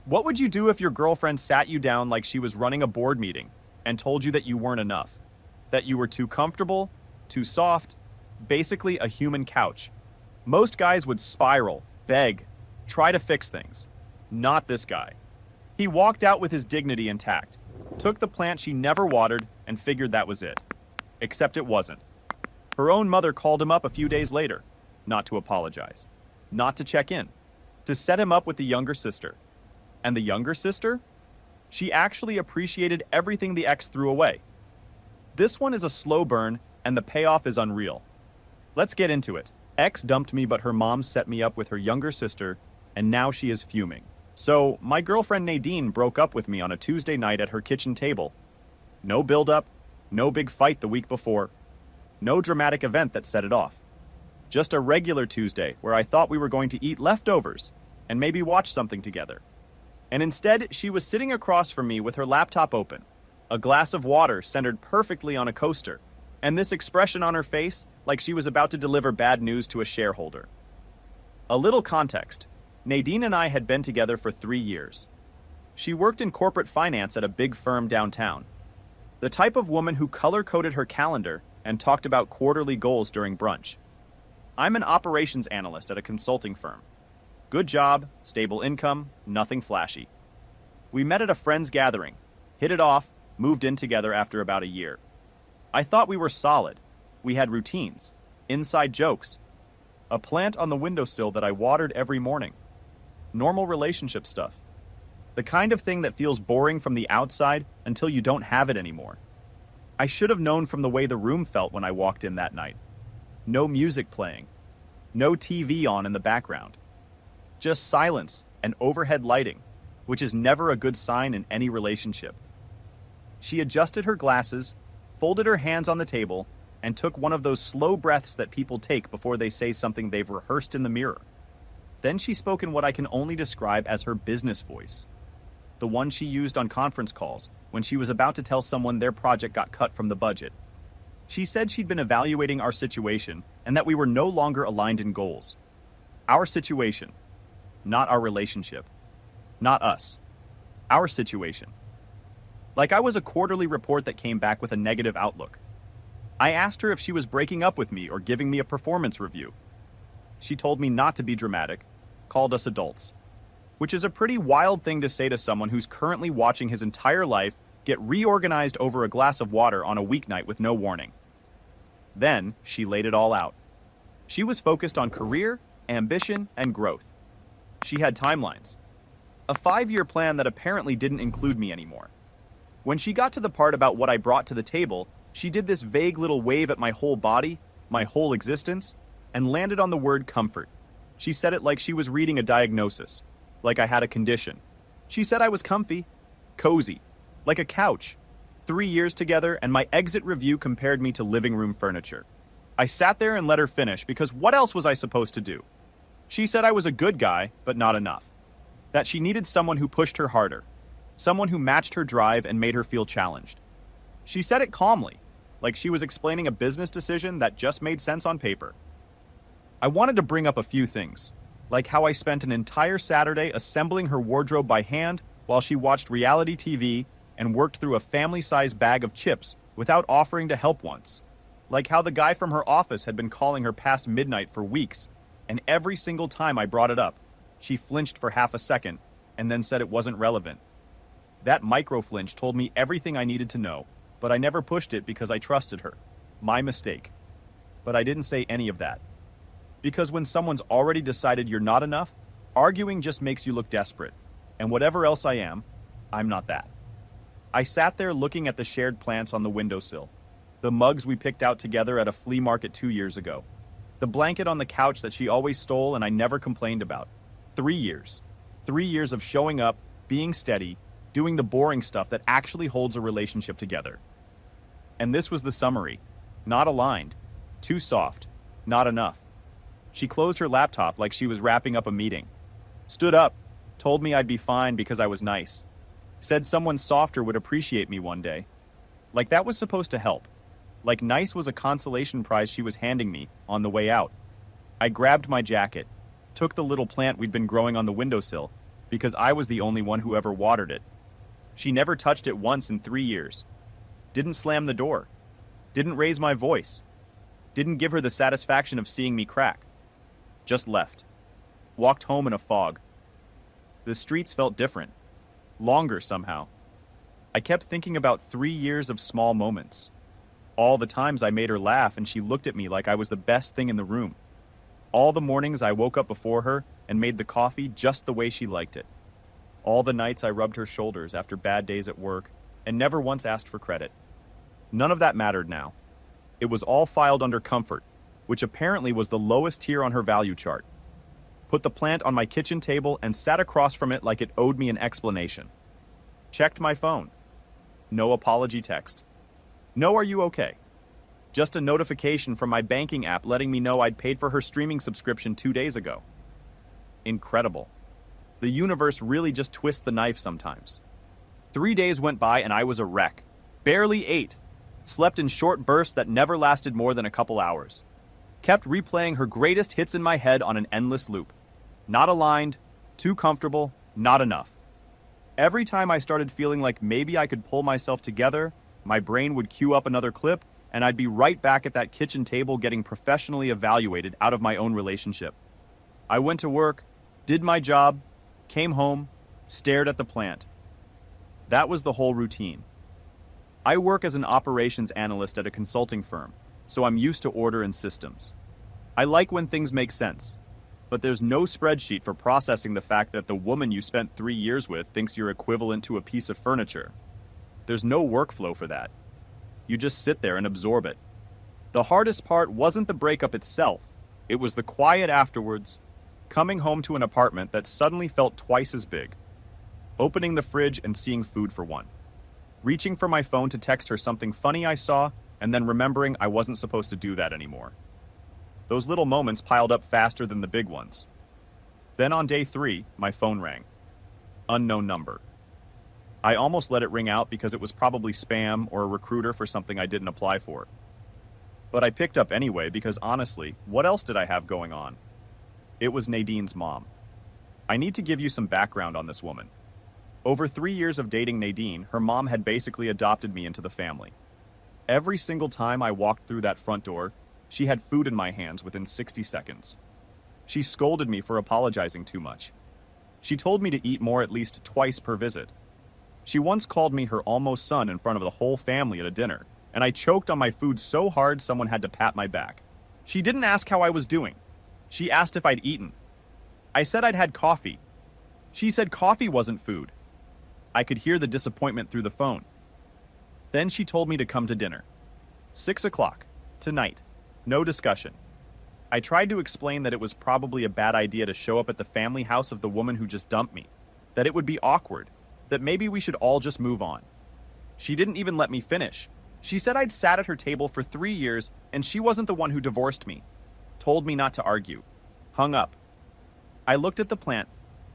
What would you do if your girlfriend sat you down like she was running a board meeting and told you that you weren't enough? That you were too comfortable, too soft, basically a human couch? Most guys would spiral, beg, try to fix things. Not this guy. He walked out with his dignity intact, took the plant she never watered, and figured that was it. Except it wasn't. Her own mother called him up a few days later, not to apologize, not to check in, to set him up with the younger sister. And the younger sister? She actually appreciated everything the ex threw away. This one is a slow burn, and the payoff is unreal. Let's get into it. Ex dumped me, but her mom set me up with her younger sister, and now she is fuming. So, my girlfriend Nadine broke up with me on a Tuesday night at her kitchen table. No build-up, no big fight the week before, no dramatic event that set it off. Just a regular Tuesday where I thought we were going to eat leftovers and maybe watch something together. And instead, she was sitting across from me with her laptop open, a glass of water centered perfectly on a coaster, and this expression on her face like she was about to deliver bad news to a shareholder. A little context. Nadine and I had been together for 3 years. She worked in corporate finance at a big firm downtown. The type of woman who color-coded her calendar and talked about quarterly goals during brunch. I'm an operations analyst at a consulting firm. Good job, stable income, nothing flashy. We met at a friend's gathering, hit it off, moved in together after about a year. I thought we were solid. We had routines, inside jokes, a plant on the windowsill that I watered every morning. Normal relationship stuff. The kind of thing that feels boring from the outside until you don't have it anymore. I should have known from the way the room felt when I walked in that night. No music playing. No TV on in the background. Just silence and overhead lighting, which is never a good sign in any relationship. She adjusted her glasses, folded her hands on the table, and took one of those slow breaths that people take before they say something they've rehearsed in the mirror. Then she spoke in what I can only describe as her business voice. The one she used on conference calls when she was about to tell someone their project got cut from the budget. She said she'd been evaluating our situation and that we were no longer aligned in goals. Our situation, not our relationship. Not us. Our situation. Like I was a quarterly report that came back with a negative outlook. I asked her if she was breaking up with me or giving me a performance review. She told me not to be dramatic, called us adults, which is a pretty wild thing to say to someone who's currently watching his entire life get reorganized over a glass of water on a weeknight with no warning. Then she laid it all out. She was focused on career, ambition, and growth. She had timelines. A 5-year plan that apparently didn't include me anymore. When she got to the part about what I brought to the table, she did this vague little wave at my whole body, my whole existence, and landed on the word comfort. She said it like she was reading a diagnosis, like I had a condition. She said I was comfy, cozy, like a couch. 3 years together, and my exit review compared me to living room furniture. I sat there and let her finish because what else was I supposed to do? She said I was a good guy, but not enough. That she needed someone who pushed her harder, someone who matched her drive and made her feel challenged. She said it calmly, like she was explaining a business decision that just made sense on paper. I wanted to bring up a few things, like how I spent an entire Saturday assembling her wardrobe by hand while she watched reality TV and worked through a family-sized bag of chips without offering to help once. Like how the guy from her office had been calling her past midnight for weeks, and every single time I brought it up, she flinched for half a second and then said it wasn't relevant. That micro-flinch told me everything I needed to know, but I never pushed it because I trusted her. My mistake. But I didn't say any of that. Because when someone's already decided you're not enough, arguing just makes you look desperate. And whatever else I am, I'm not that. I sat there looking at the shared plants on the windowsill, the mugs we picked out together at a flea market 2 years ago, the blanket on the couch that she always stole and I never complained about. 3 years. 3 years of showing up, being steady, doing the boring stuff that actually holds a relationship together. And this was the summary. Not aligned. Too soft. Not enough. She closed her laptop like she was wrapping up a meeting. Stood up. Told me I'd be fine because I was nice. Said someone softer would appreciate me one day. Like that was supposed to help. Like nice was a consolation prize she was handing me on the way out. I grabbed my jacket, took the little plant we'd been growing on the windowsill, because I was the only one who ever watered it. She never touched it once in 3 years. Didn't slam the door. Didn't raise my voice. Didn't give her the satisfaction of seeing me crack. Just left. Walked home in a fog. The streets felt different. Longer somehow. I kept thinking about 3 years of small moments. All the times I made her laugh and she looked at me like I was the best thing in the room. All the mornings I woke up before her and made the coffee just the way she liked it. All the nights I rubbed her shoulders after bad days at work and never once asked for credit. None of that mattered now. It was all filed under comfort, which apparently was the lowest tier on her value chart. Put the plant on my kitchen table and sat across from it like it owed me an explanation. Checked my phone. No apology text. No, are you okay? Just a notification from my banking app letting me know I'd paid for her streaming subscription 2 days ago. Incredible. The universe really just twists the knife sometimes. 3 days went by and I was a wreck. Barely ate. Slept in short bursts that never lasted more than a couple hours. Kept replaying her greatest hits in my head on an endless loop. Not aligned, too comfortable, not enough. Every time I started feeling like maybe I could pull myself together, my brain would cue up another clip, and I'd be right back at that kitchen table getting professionally evaluated out of my own relationship. I went to work, did my job, came home, stared at the plant. That was the whole routine. I work as an operations analyst at a consulting firm, so I'm used to order and systems. I like when things make sense, but there's no spreadsheet for processing the fact that the woman you spent 3 years with thinks you're equivalent to a piece of furniture. There's no workflow for that. You just sit there and absorb it. The hardest part wasn't the breakup itself. It was the quiet afterwards, coming home to an apartment that suddenly felt twice as big, opening the fridge and seeing food for one, reaching for my phone to text her something funny I saw, and then remembering I wasn't supposed to do that anymore. Those little moments piled up faster than the big ones. Then on day 3, my phone rang. Unknown number. I almost let it ring out because it was probably spam or a recruiter for something I didn't apply for. But I picked up anyway because honestly, what else did I have going on? It was Nadine's mom. I need to give you some background on this woman. Over 3 years of dating Nadine, her mom had basically adopted me into the family. Every single time I walked through that front door, she had food in my hands within 60 seconds. She scolded me for apologizing too much. She told me to eat more at least twice per visit. She once called me her almost son in front of the whole family at a dinner, and I choked on my food so hard someone had to pat my back. She didn't ask how I was doing. She asked if I'd eaten. I said I'd had coffee. She said coffee wasn't food. I could hear the disappointment through the phone. Then she told me to come to dinner. 6 o'clock, tonight. No discussion. I tried to explain that it was probably a bad idea to show up at the family house of the woman who just dumped me, that it would be awkward, that maybe we should all just move on. She didn't even let me finish. She said I'd sat at her table for 3 years and she wasn't the one who divorced me. Told me not to argue. Hung up. I looked at the plant,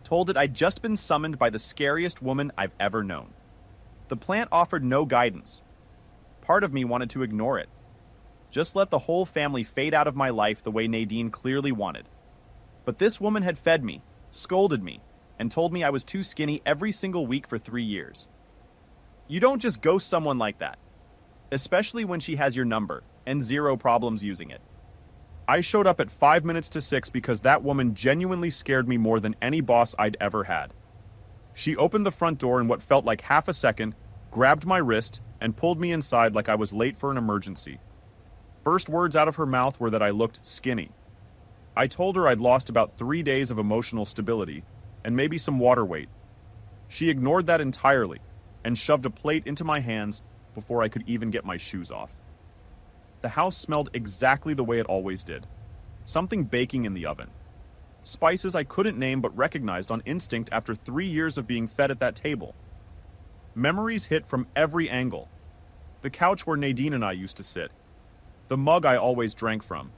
told it I'd just been summoned by the scariest woman I've ever known. The plant offered no guidance. Part of me wanted to ignore it. Just let the whole family fade out of my life the way Nadine clearly wanted. But this woman had fed me, scolded me, and told me I was too skinny every single week for 3 years. You don't just ghost someone like that, especially when she has your number and 0 problems using it. I showed up at 5 minutes to 6 because that woman genuinely scared me more than any boss I'd ever had. She opened the front door in what felt like half a second, grabbed my wrist, and pulled me inside like I was late for an emergency. First words out of her mouth were that I looked skinny. I told her I'd lost about 3 days of emotional stability, and maybe some water weight. She ignored that entirely, and shoved a plate into my hands before I could even get my shoes off. The house smelled exactly the way it always did. Something baking in the oven. Spices I couldn't name but recognized on instinct after 3 years of being fed at that table. Memories hit from every angle. The couch where Nadine and I used to sit. The mug I always drank from.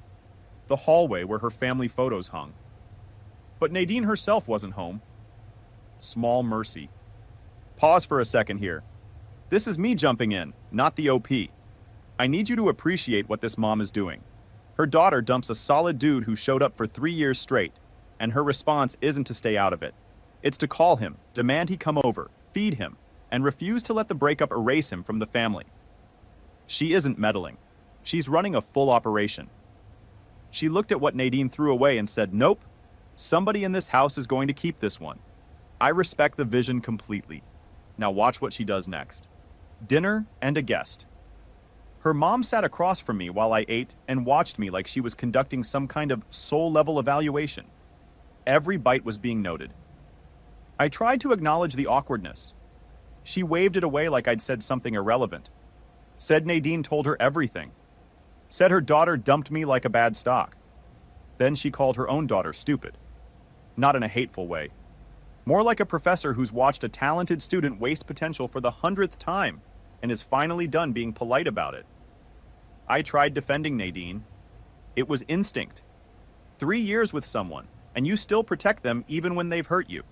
The hallway where her family photos hung. But Nadine herself wasn't home. Small mercy. Pause for a second here. This is me jumping in, not the OP. I need you to appreciate what this mom is doing. Her daughter dumps a solid dude who showed up for 3 years straight, and her response isn't to stay out of it. It's to call him, demand he come over, feed him, and refuse to let the breakup erase him from the family. She isn't meddling. She's running a full operation. She looked at what Nadine threw away and said, "Nope, somebody in this house is going to keep this one." I respect the vision completely. Now watch what she does next. Dinner and a guest. Her mom sat across from me while I ate and watched me like she was conducting some kind of soul-level evaluation. Every bite was being noted. I tried to acknowledge the awkwardness. She waved it away like I'd said something irrelevant. Said Nadine told her everything. Said her daughter dumped me like a bad stock. Then she called her own daughter stupid. Not in a hateful way. More like a professor who's watched a talented student waste potential for the 100th time and is finally done being polite about it. I tried defending Nadine. It was instinct. 3 years with someone, and you still protect them even when they've hurt you.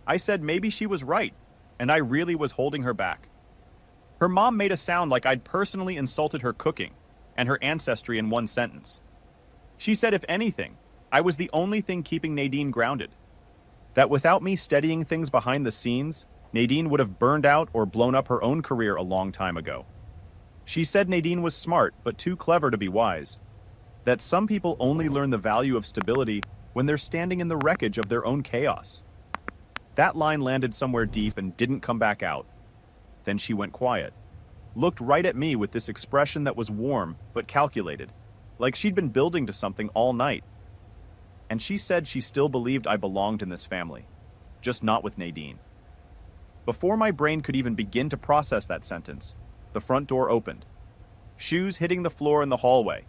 I said maybe she was right, and I really was holding her back. Her mom made a sound like I'd personally insulted her cooking and her ancestry in one sentence. She said if anything, I was the only thing keeping Nadine grounded. That without me steadying things behind the scenes, Nadine would have burned out or blown up her own career a long time ago. She said Nadine was smart but too clever to be wise. That some people only learn the value of stability when they're standing in the wreckage of their own chaos. That line landed somewhere deep and didn't come back out. Then she went quiet, looked right at me with this expression that was warm but calculated, like she'd been building to something all night. And she said she still believed I belonged in this family, just not with Nadine. Before my brain could even begin to process that sentence, the front door opened. Shoes hitting the floor in the hallway.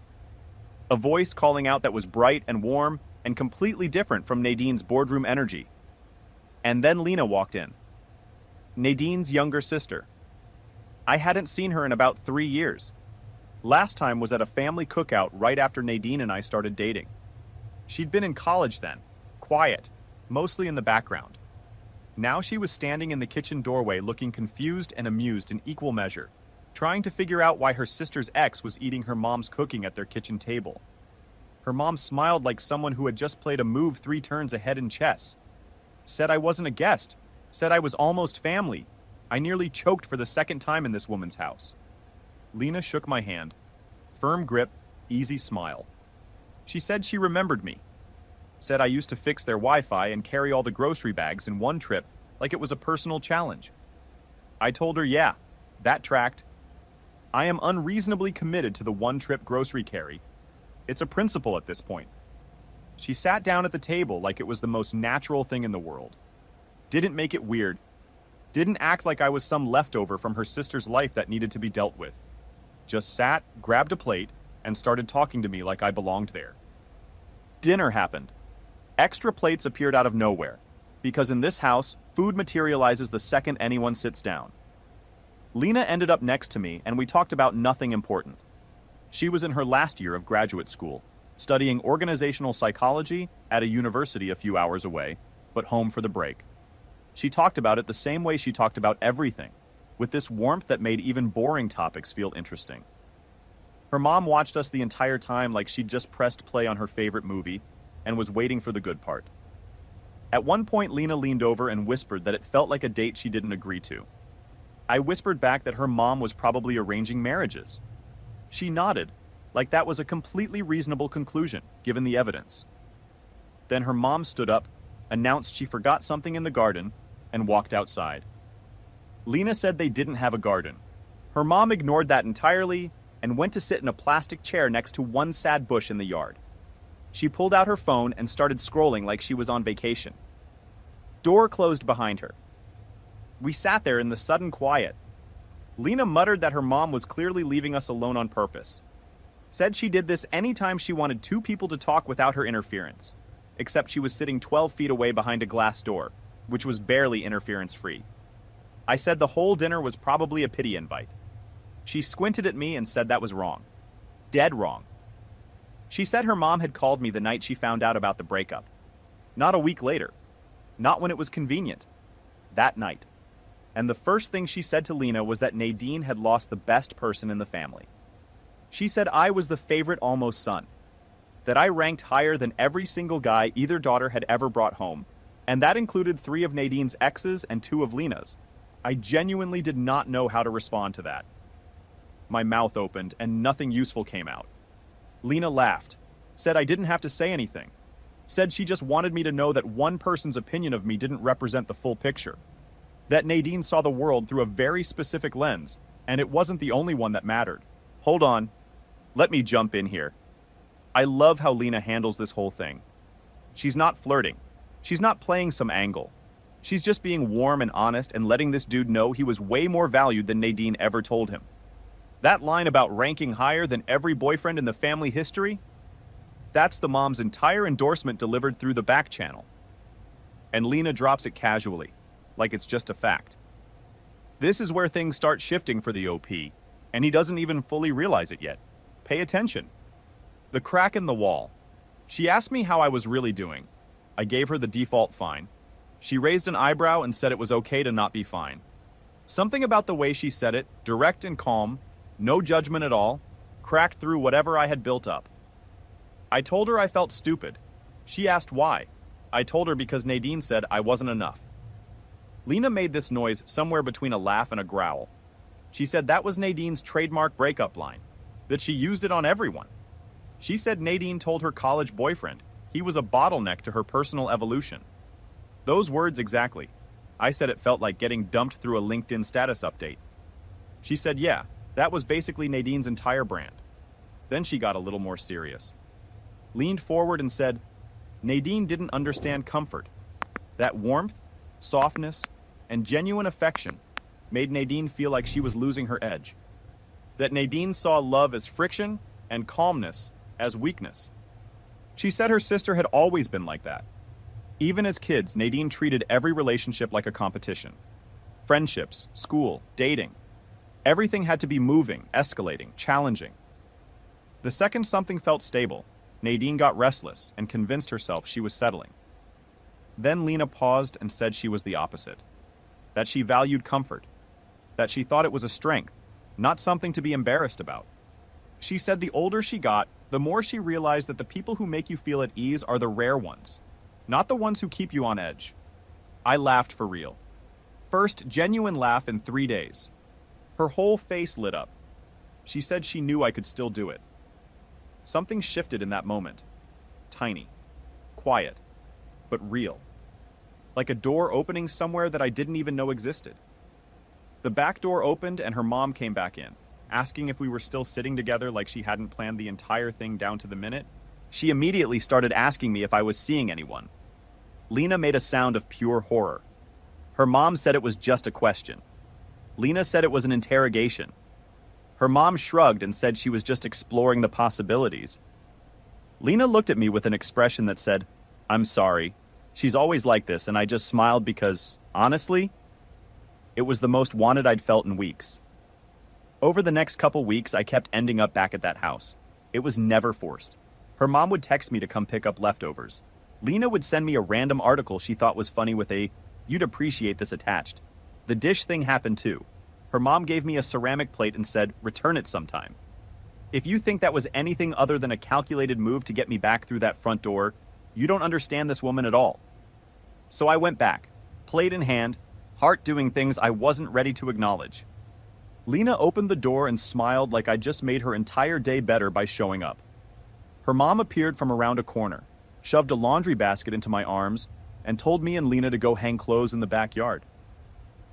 A voice calling out that was bright and warm and completely different from Nadine's boardroom energy. And then Lena walked in. Nadine's younger sister. I hadn't seen her in about 3 years. Last time was at a family cookout right after Nadine and I started dating. She'd been in college then, quiet, mostly in the background. Now she was standing in the kitchen doorway looking confused and amused in equal measure, trying to figure out why her sister's ex was eating her mom's cooking at their kitchen table. Her mom smiled like someone who had just played a move 3 turns ahead in chess. Said I wasn't a guest, said I was almost family. I nearly choked for the second time in this woman's house. Lena shook my hand. Firm grip, easy smile. She said she remembered me. Said I used to fix their Wi-Fi and carry all the grocery bags in one trip like it was a personal challenge. I told her, yeah, that tracked. I am unreasonably committed to the one-trip grocery carry. It's a principle at this point. She sat down at the table like it was the most natural thing in the world. Didn't make it weird. Didn't act like I was some leftover from her sister's life that needed to be dealt with. Just sat, grabbed a plate, and started talking to me like I belonged there. Dinner happened. Extra plates appeared out of nowhere, because in this house, food materializes the second anyone sits down. Lena ended up next to me, and we talked about nothing important. She was in her last year of graduate school, studying organizational psychology at a university a few hours away, but home for the break. She talked about it the same way she talked about everything, with this warmth that made even boring topics feel interesting. Her mom watched us the entire time like she'd just pressed play on her favorite movie and was waiting for the good part. At one point, Lena leaned over and whispered that it felt like a date she didn't agree to. I whispered back that her mom was probably arranging marriages. She nodded, like that was a completely reasonable conclusion, given the evidence. Then her mom stood up, announced she forgot something in the garden, and walked outside. Lena said they didn't have a garden. Her mom ignored that entirely and went to sit in a plastic chair next to one sad bush in the yard. She pulled out her phone and started scrolling like she was on vacation. Door closed behind her. We sat there in the sudden quiet. Lena muttered that her mom was clearly leaving us alone on purpose. Said she did this anytime she wanted 2 people to talk without her interference, except she was sitting 12 feet away behind a glass door, which was barely interference-free. I said the whole dinner was probably a pity invite. She squinted at me and said that was wrong. Dead wrong. She said her mom had called me the night she found out about the breakup. Not a week later. Not when it was convenient. That night. And the first thing she said to Lena was that Nadine had lost the best person in the family. She said I was the favorite almost son. That I ranked higher than every single guy either daughter had ever brought home. And that included 3 of Nadine's exes and 2 of Lena's. I genuinely did not know how to respond to that. My mouth opened and nothing useful came out. Lena laughed, said I didn't have to say anything, said she just wanted me to know that one person's opinion of me didn't represent the full picture, that Nadine saw the world through a very specific lens, and it wasn't the only one that mattered. Hold on. Let me jump in here. I love how Lena handles this whole thing. She's not flirting. She's not playing some angle. She's just being warm and honest and letting this dude know he was way more valued than Nadine ever told him. That line about ranking higher than every boyfriend in the family history? That's the mom's entire endorsement delivered through the back channel. And Lena drops it casually, like it's just a fact. This is where things start shifting for the OP, and he doesn't even fully realize it yet. Pay attention. The crack in the wall. She asked me how I was really doing. I gave her the default fine. She raised an eyebrow and said it was okay to not be fine. Something about the way she said it, direct and calm, no judgment at all, cracked through whatever I had built up. I told her I felt stupid. She asked why. I told her because Nadine said I wasn't enough. Lena made this noise somewhere between a laugh and a growl. She said that was Nadine's trademark breakup line, that she used it on everyone. She said Nadine told her college boyfriend he was a bottleneck to her personal evolution. Those words exactly. I said it felt like getting dumped through a LinkedIn status update. She said, yeah, that was basically Nadine's entire brand. Then she got a little more serious. Leaned forward and said, Nadine didn't understand comfort. That warmth, softness, and genuine affection made Nadine feel like she was losing her edge. That Nadine saw love as friction and calmness as weakness. She said her sister had always been like that. Even as kids, Nadine treated every relationship like a competition. Friendships, school, dating. Everything had to be moving, escalating, challenging. The second something felt stable, Nadine got restless and convinced herself she was settling. Then Lena paused and said she was the opposite. That she valued comfort. That she thought it was a strength, not something to be embarrassed about. She said the older she got, the more she realized that the people who make you feel at ease are the rare ones, not the ones who keep you on edge. I laughed for real. First genuine laugh in 3 days. Her whole face lit up. She said she knew I could still do it. Something shifted in that moment. Tiny. Quiet. But real. Like a door opening somewhere that I didn't even know existed. The back door opened and her mom came back in, asking if we were still sitting together like she hadn't planned the entire thing down to the minute. She immediately started asking me if I was seeing anyone. Lena made a sound of pure horror. Her mom said it was just a question. Lena said it was an interrogation. Her mom shrugged and said she was just exploring the possibilities. Lena looked at me with an expression that said, I'm sorry. She's always like this, and I just smiled because, honestly, it was the most wanted I'd felt in weeks. Over the next couple weeks, I kept ending up back at that house. It was never forced. Her mom would text me to come pick up leftovers. Lena would send me a random article she thought was funny with a, you'd appreciate this attached. The dish thing happened too. Her mom gave me a ceramic plate and said, return it sometime. If you think that was anything other than a calculated move to get me back through that front door, you don't understand this woman at all. So I went back, plate in hand, heart doing things I wasn't ready to acknowledge. Lena opened the door and smiled like I just made her entire day better by showing up. Her mom appeared from around a corner, shoved a laundry basket into my arms, and told me and Lena to go hang clothes in the backyard.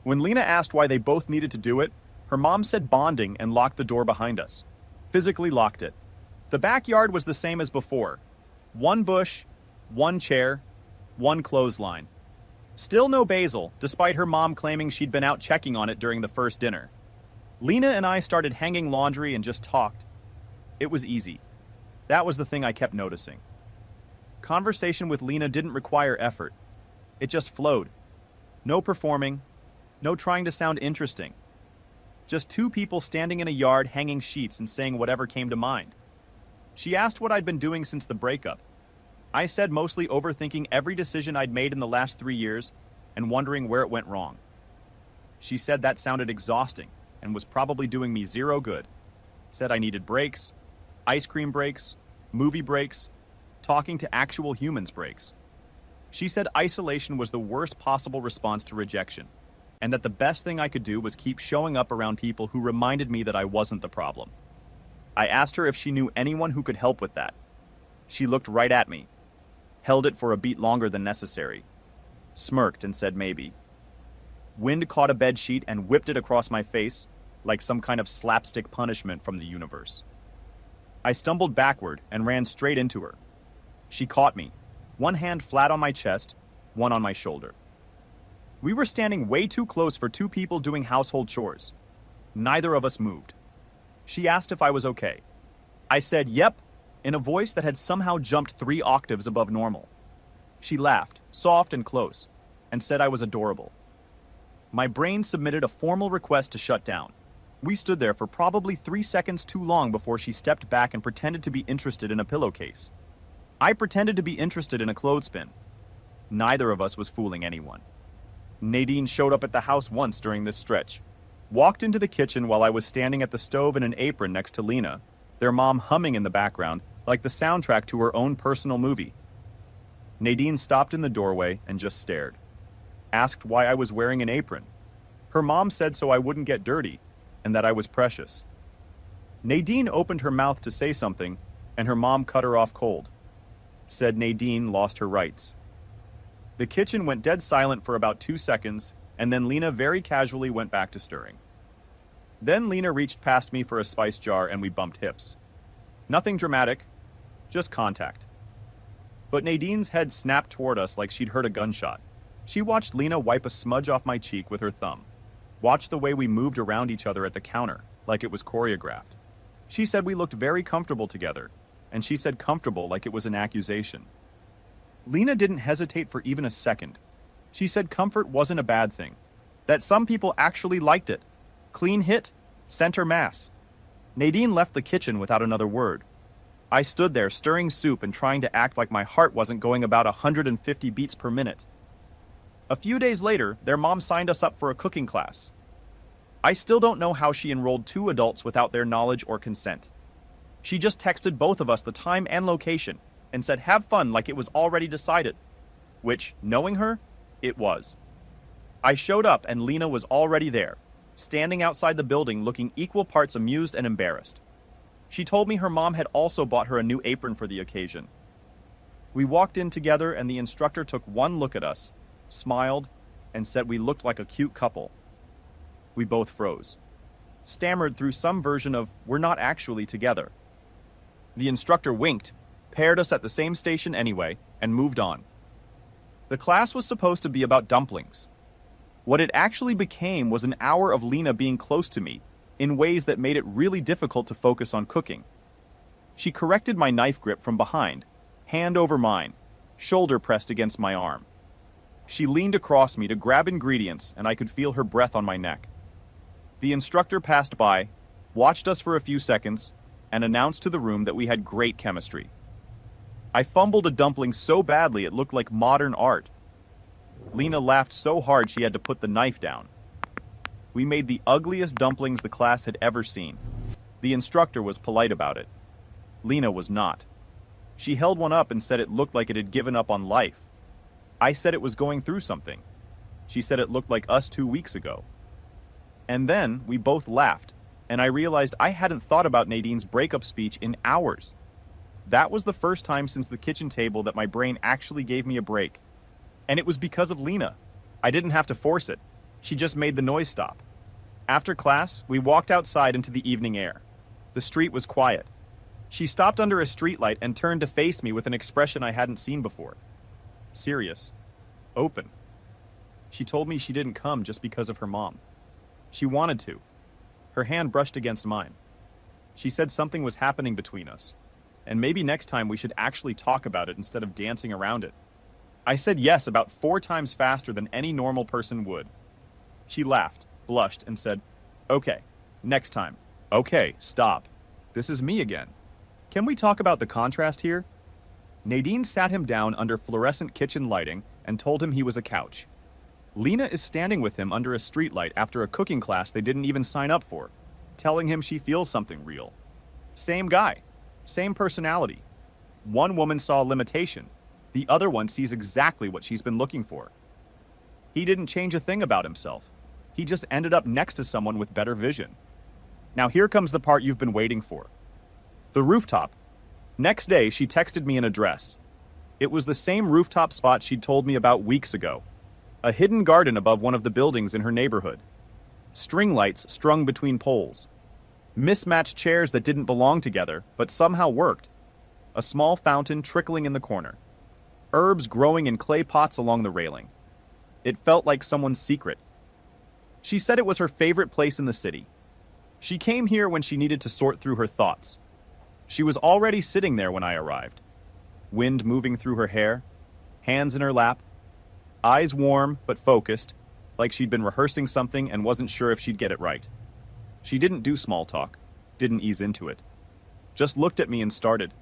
When Lena asked why they both needed to do it, her mom said bonding and locked the door behind us. Physically locked it. The backyard was the same as before. 1 bush, 1 chair, 1 clothesline. Still no basil, despite her mom claiming she'd been out checking on it during the first dinner. Lena and I started hanging laundry and just talked. It was easy. That was the thing I kept noticing. Conversation with Lena didn't require effort. It just flowed. No performing, no trying to sound interesting. Just 2 people standing in a yard hanging sheets and saying whatever came to mind. She asked what I'd been doing since the breakup. I said mostly overthinking every decision I'd made in the last 3 years and wondering where it went wrong. She said that sounded exhausting and was probably doing me zero good. Said I needed breaks, ice cream breaks, movie breaks, talking to actual humans breaks. She said isolation was the worst possible response to rejection, and that the best thing I could do was keep showing up around people who reminded me that I wasn't the problem. I asked her if she knew anyone who could help with that. She looked right at me, held it for a beat longer than necessary, smirked and said maybe. Wind caught a bed sheet and whipped it across my face like some kind of slapstick punishment from the universe. I stumbled backward and ran straight into her. She caught me, one hand flat on my chest, one on my shoulder. We were standing way too close for two people doing household chores. Neither of us moved. She asked if I was okay. I said yep, in a voice that had somehow jumped 3 octaves above normal. She laughed, soft and close, and said I was adorable. My brain submitted a formal request to shut down. We stood there for probably 3 seconds too long before she stepped back and pretended to be interested in a pillowcase. I pretended to be interested in a clothespin. Neither of us was fooling anyone. Nadine showed up at the house once during this stretch. Walked into the kitchen while I was standing at the stove in an apron next to Lena, their mom humming in the background like the soundtrack to her own personal movie. Nadine stopped in the doorway and just stared. Asked why I was wearing an apron. Her mom said so I wouldn't get dirty, and that I was precious. Nadine opened her mouth to say something, and her mom cut her off cold. Said Nadine lost her rights. The kitchen went dead silent for about 2 seconds, and then Lena very casually went back to stirring. Then Lena reached past me for a spice jar and we bumped hips. Nothing dramatic, just contact. But Nadine's head snapped toward us like she'd heard a gunshot. She watched Lena wipe a smudge off my cheek with her thumb. Watched the way we moved around each other at the counter, like it was choreographed. She said we looked very comfortable together, and she said comfortable like it was an accusation. Lena didn't hesitate for even a second. She said comfort wasn't a bad thing, that some people actually liked it. Clean hit, center mass. Nadine left the kitchen without another word. I stood there stirring soup and trying to act like my heart wasn't going about 150 beats per minute. A few days later, their mom signed us up for a cooking class. I still don't know how she enrolled 2 adults without their knowledge or consent. She just texted both of us the time and location and said have fun like it was already decided. Which, knowing her, it was. I showed up and Lena was already there, standing outside the building looking equal parts amused and embarrassed. She told me her mom had also bought her a new apron for the occasion. We walked in together and the instructor took one look at us, smiled, and said we looked like a cute couple. We both froze, stammered through some version of we're not actually together. The instructor winked, paired us at the same station anyway, and moved on. The class was supposed to be about dumplings. What it actually became was an hour of Lena being close to me in ways that made it really difficult to focus on cooking. She corrected my knife grip from behind, hand over mine, shoulder pressed against my arm. She leaned across me to grab ingredients and I could feel her breath on my neck. The instructor passed by, watched us for a few seconds, and announced to the room that we had great chemistry. I fumbled a dumpling so badly it looked like modern art. Lena laughed so hard she had to put the knife down. We made the ugliest dumplings the class had ever seen. The instructor was polite about it. Lena was not. She held one up and said it looked like it had given up on life. I said it was going through something. She said it looked like us 2 weeks ago. And then we both laughed, and I realized I hadn't thought about Nadine's breakup speech in hours. That was the first time since the kitchen table that my brain actually gave me a break. And it was because of Lena. I didn't have to force it. She just made the noise stop. After class, we walked outside into the evening air. The street was quiet. She stopped under a streetlight and turned to face me with an expression I hadn't seen before. Serious. Open. She told me she didn't come just because of her mom. She wanted to. Her hand brushed against mine. She said something was happening between us, and maybe next time we should actually talk about it instead of dancing around it. I said yes about 4 times faster than any normal person would. She laughed, blushed, and said, "Okay, next time. Okay, stop. This is me again. Can we talk about the contrast here?" Nadine sat him down under fluorescent kitchen lighting and told him he was a couch. Lena is standing with him under a streetlight after a cooking class they didn't even sign up for, telling him she feels something real. Same guy, same personality. One woman saw a limitation. The other one sees exactly what she's been looking for. He didn't change a thing about himself. He just ended up next to someone with better vision. Now here comes the part you've been waiting for. The rooftop. Next day, she texted me an address. It was the same rooftop spot she'd told me about weeks ago. A hidden garden above one of the buildings in her neighborhood. String lights strung between poles. Mismatched chairs that didn't belong together, but somehow worked. A small fountain trickling in the corner. Herbs growing in clay pots along the railing. It felt like someone's secret. She said it was her favorite place in the city. She came here when she needed to sort through her thoughts. She was already sitting there when I arrived. Wind moving through her hair, hands in her lap, eyes warm but focused, like she'd been rehearsing something and wasn't sure if she'd get it right. She didn't do small talk, didn't ease into it. Just looked at me and started.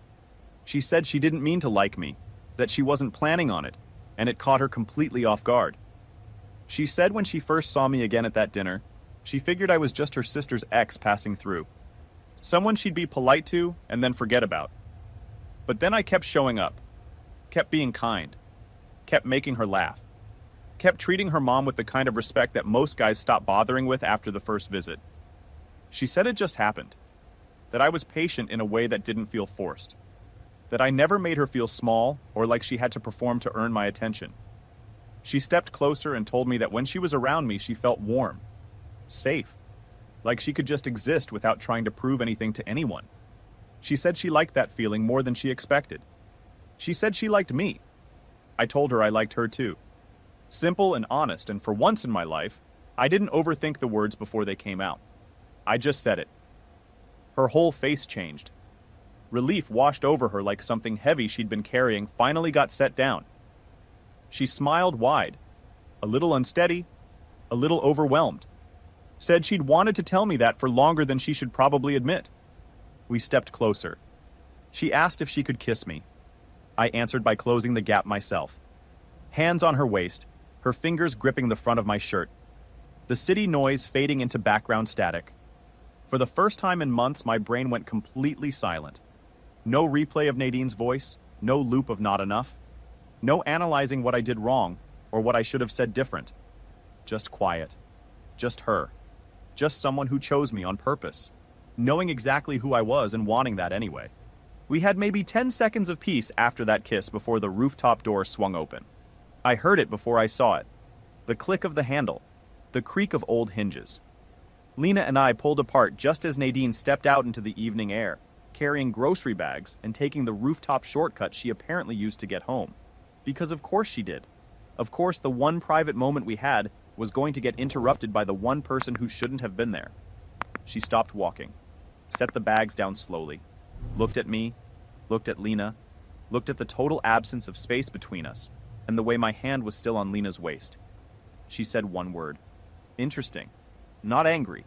She said she didn't mean to like me, that she wasn't planning on it, and it caught her completely off guard. She said when she first saw me again at that dinner, she figured I was just her sister's ex passing through. Someone she'd be polite to and then forget about. But then I kept showing up, kept being kind, kept making her laugh, kept treating her mom with the kind of respect that most guys stop bothering with after the first visit. She said it just happened, that I was patient in a way that didn't feel forced, that I never made her feel small or like she had to perform to earn my attention. She stepped closer and told me that when she was around me, she felt warm, safe, like she could just exist without trying to prove anything to anyone. She said she liked that feeling more than she expected. She said she liked me. I told her I liked her too. Simple and honest, and for once in my life, I didn't overthink the words before they came out. I just said it. Her whole face changed. Relief washed over her like something heavy she'd been carrying finally got set down. She smiled wide, a little unsteady, a little overwhelmed. Said she'd wanted to tell me that for longer than she should probably admit. We stepped closer. She asked if she could kiss me. I answered by closing the gap myself. Hands on her waist, her fingers gripping the front of my shirt. The city noise fading into background static. For the first time in months, my brain went completely silent. No replay of Nadine's voice, no loop of not enough. No analyzing what I did wrong or what I should have said different. Just quiet. Just her. Just someone who chose me on purpose, knowing exactly who I was and wanting that anyway. We had maybe 10 seconds of peace after that kiss before the rooftop door swung open. I heard it before I saw it. The click of the handle. The creak of old hinges. Lena and I pulled apart just as Nadine stepped out into the evening air, carrying grocery bags and taking the rooftop shortcut she apparently used to get home. Because of course she did. Of course the one private moment we had was going to get interrupted by the one person who shouldn't have been there. She stopped walking, set the bags down slowly, looked at me, looked at Lena, looked at the total absence of space between us, and the way my hand was still on Lena's waist. She said one word. Interesting. Not angry.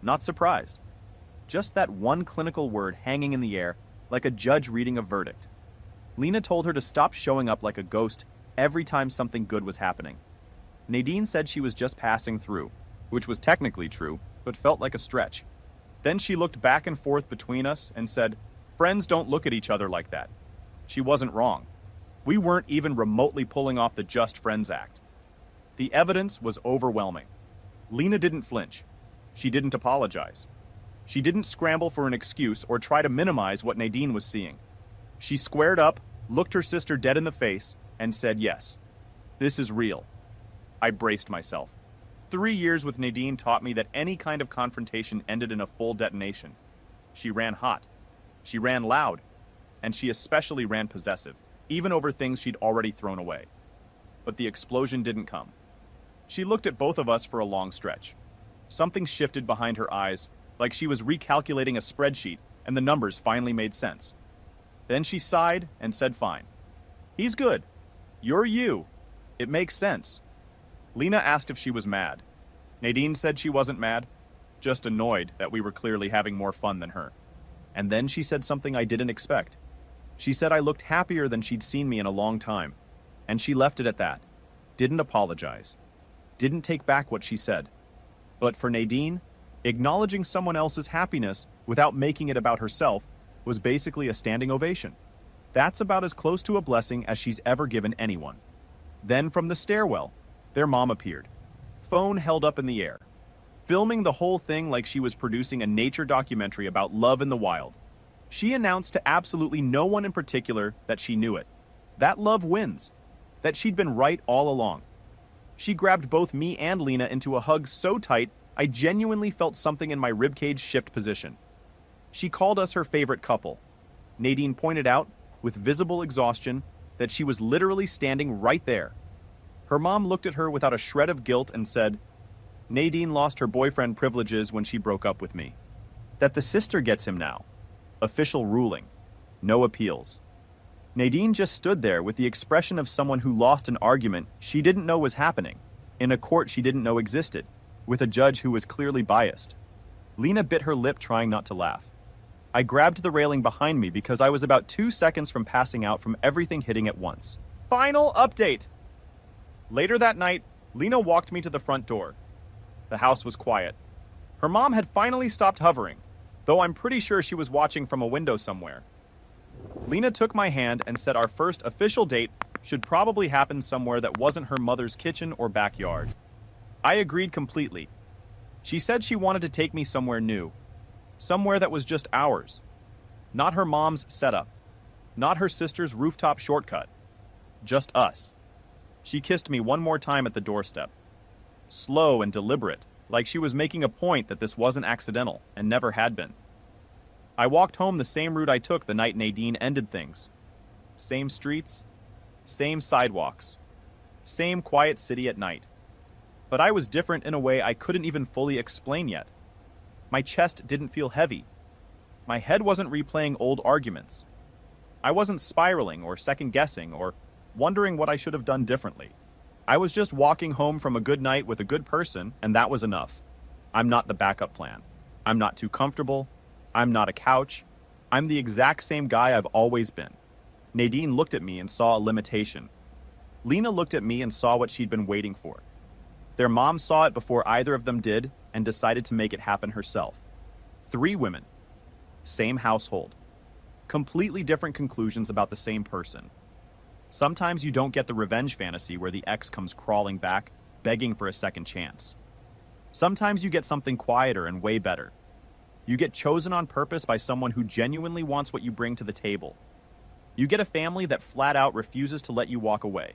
Not surprised. Just that one clinical word hanging in the air, like a judge reading a verdict. Lena told her to stop showing up like a ghost every time something good was happening. Nadine said she was just passing through, which was technically true, but felt like a stretch. Then she looked back and forth between us and said, "Friends don't look at each other like that." She wasn't wrong. We weren't even remotely pulling off the Just Friends act. The evidence was overwhelming. Lena didn't flinch. She didn't apologize. She didn't scramble for an excuse or try to minimize what Nadine was seeing. She squared up, looked her sister dead in the face, and said yes. This is real. I braced myself. 3 years with Nadine taught me that any kind of confrontation ended in a full detonation. She ran hot. She ran loud. And she especially ran possessive, even over things she'd already thrown away. But the explosion didn't come. She looked at both of us for a long stretch. Something shifted behind her eyes, like she was recalculating a spreadsheet, and the numbers finally made sense. Then she sighed and said fine. He's good. You're you. It makes sense. Lena asked if she was mad. Nadine said she wasn't mad, just annoyed that we were clearly having more fun than her. And then she said something I didn't expect. She said I looked happier than she'd seen me in a long time. And she left it at that. Didn't apologize. Didn't take back what she said. But for Nadine, acknowledging someone else's happiness without making it about herself was basically a standing ovation. That's about as close to a blessing as she's ever given anyone. Then from the stairwell, their mom appeared, phone held up in the air, filming the whole thing like she was producing a nature documentary about love in the wild. She announced to absolutely no one in particular that she knew it, that love wins, that she'd been right all along. She grabbed both me and Lena into a hug so tight I genuinely felt something in my ribcage shift position. She called us her favorite couple. Nadine pointed out, with visible exhaustion, that she was literally standing right there. Her mom looked at her without a shred of guilt and said, Nadine lost her boyfriend privileges when she broke up with me. That the sister gets him now. Official ruling. No appeals. Nadine just stood there with the expression of someone who lost an argument she didn't know was happening, in a court she didn't know existed, with a judge who was clearly biased. Lena bit her lip trying not to laugh. I grabbed the railing behind me because I was about 2 seconds from passing out from everything hitting at once. Final update! Later that night, Lena walked me to the front door. The house was quiet. Her mom had finally stopped hovering, though I'm pretty sure she was watching from a window somewhere. Lena took my hand and said our first official date should probably happen somewhere that wasn't her mother's kitchen or backyard. I agreed completely. She said she wanted to take me somewhere new, somewhere that was just ours. Not her mom's setup, not her sister's rooftop shortcut, just us. She kissed me one more time at the doorstep. Slow and deliberate, like she was making a point that this wasn't accidental and never had been. I walked home the same route I took the night Nadine ended things. Same streets, same sidewalks, same quiet city at night. But I was different in a way I couldn't even fully explain yet. My chest didn't feel heavy. My head wasn't replaying old arguments. I wasn't spiraling or second-guessing or wondering what I should have done differently. I was just walking home from a good night with a good person, and that was enough. I'm not the backup plan. I'm not too comfortable. I'm not a couch. I'm the exact same guy I've always been. Nadine looked at me and saw a limitation. Lena looked at me and saw what she'd been waiting for. Their mom saw it before either of them did and decided to make it happen herself. 3 women. Same household. Completely different conclusions about the same person. Sometimes you don't get the revenge fantasy where the ex comes crawling back, begging for a second chance. Sometimes you get something quieter and way better. You get chosen on purpose by someone who genuinely wants what you bring to the table. You get a family that flat out refuses to let you walk away.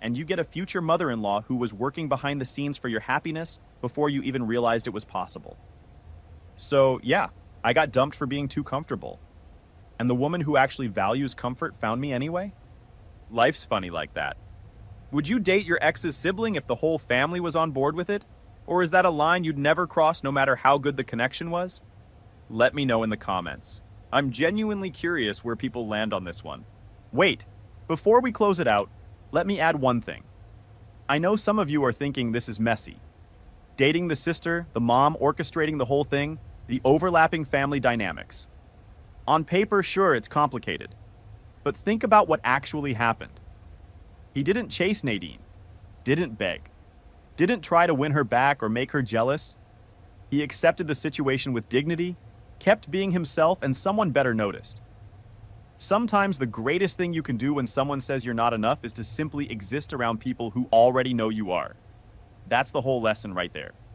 And you get a future mother-in-law who was working behind the scenes for your happiness before you even realized it was possible. So, yeah, I got dumped for being too comfortable. And the woman who actually values comfort found me anyway? Life's funny like that. Would you date your ex's sibling if the whole family was on board with it? Or is that a line you'd never cross no matter how good the connection was? Let me know in the comments. I'm genuinely curious where people land on this one. Wait, before we close it out, let me add one thing. I know some of you are thinking this is messy. Dating the sister, the mom orchestrating the whole thing, the overlapping family dynamics. On paper, sure, it's complicated. But think about what actually happened. He didn't chase Nadine, didn't beg, didn't try to win her back or make her jealous. He accepted the situation with dignity, kept being himself, and someone better noticed. Sometimes the greatest thing you can do when someone says you're not enough is to simply exist around people who already know you are. That's the whole lesson right there.